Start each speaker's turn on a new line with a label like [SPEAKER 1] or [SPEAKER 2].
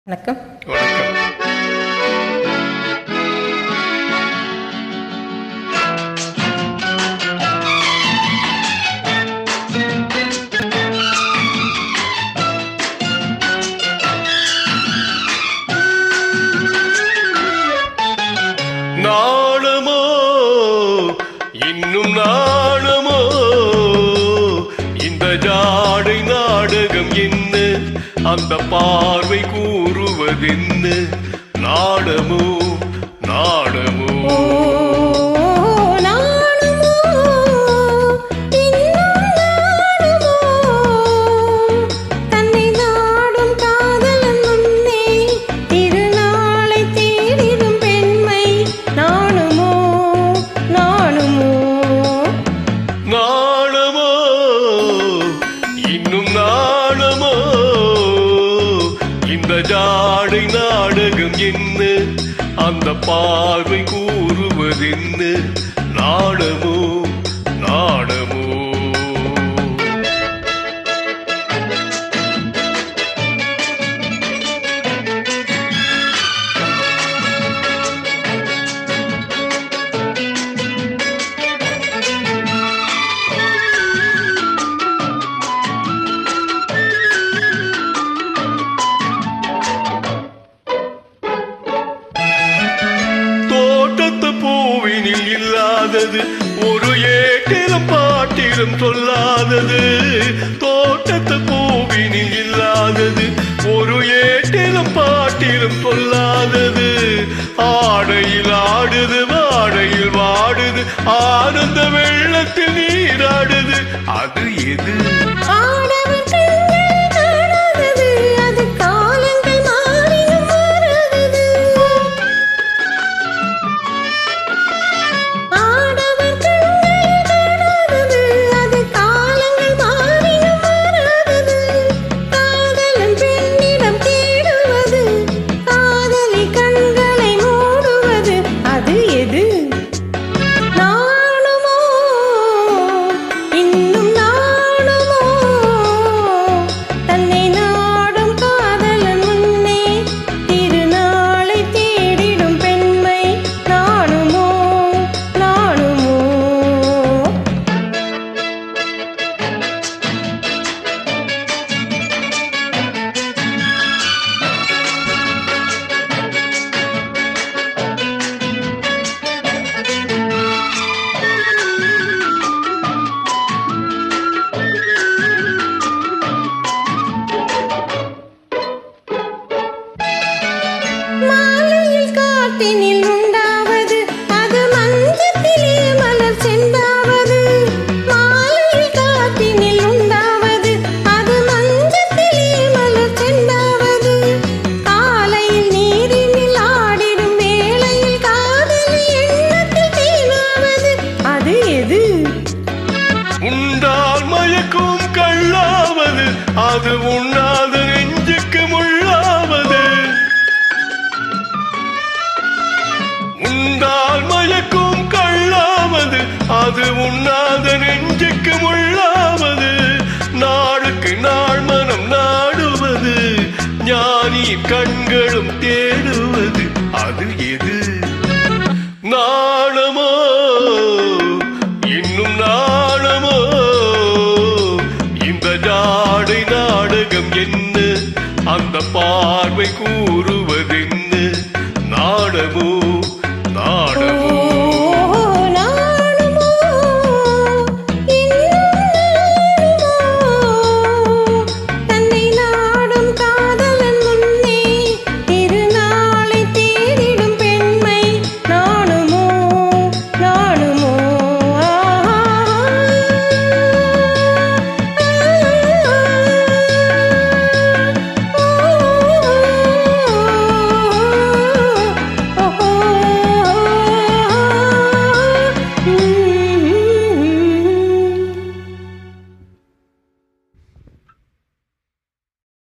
[SPEAKER 1] வணக்கம்.
[SPEAKER 2] நாணமோ இன்னும் நாணமோ இந்த ஜாடை நாடகம் என்ன, அந்த பார்வை கூறுவதென்ன, நாடமோ நாடமோ ஜாடை நாடகம் என்ன, அந்த பார்வை கூறுவதென்ன, நாடமோ நாடமோ பூவினில் இல்லாதது ஒரு ஏட்டிலும் பாட்டிலும் சொல்லாதது, தோட்டத்து பூவினில் இல்லாதது ஒரு ஏட்டிலும் பாட்டிலும் சொல்லாதது, ஆடையில் ஆடுது வாடையில் வாடுது, ஆனந்த வெள்ளத்தில் நீராடுது, அது எது?
[SPEAKER 1] உண்டாவது அது மஞ்சத்திலே மலர் சென்றாவது, மாலையில் காற்றினில் உண்டாவது அது மஞ்சத்திலே மலர் சென்றாவது, காலையில் நீரினில் ஆடிடும் வேளையில் காதலி எண்ணத்தில் தேனாவது, அது எது?
[SPEAKER 2] உண்டால் மயக்கும் கள்ளாவது அது உண்ணாத நெஞ்சுக்கு முள்ளாவது, உண்டால் மயக்கும் கள்ளாவது அது உண்ணாத நெஞ்சுக்கு முள்ளாவது, நாளுக்கு நாள் மனம் நாடுவது, ஞானி கண்களும் தேடுவது, அது எது? நாணமோ இன்னும் நாணமோ இந்த ஜாடை நாடகம் என்ன, அந்த பார்வை கூறு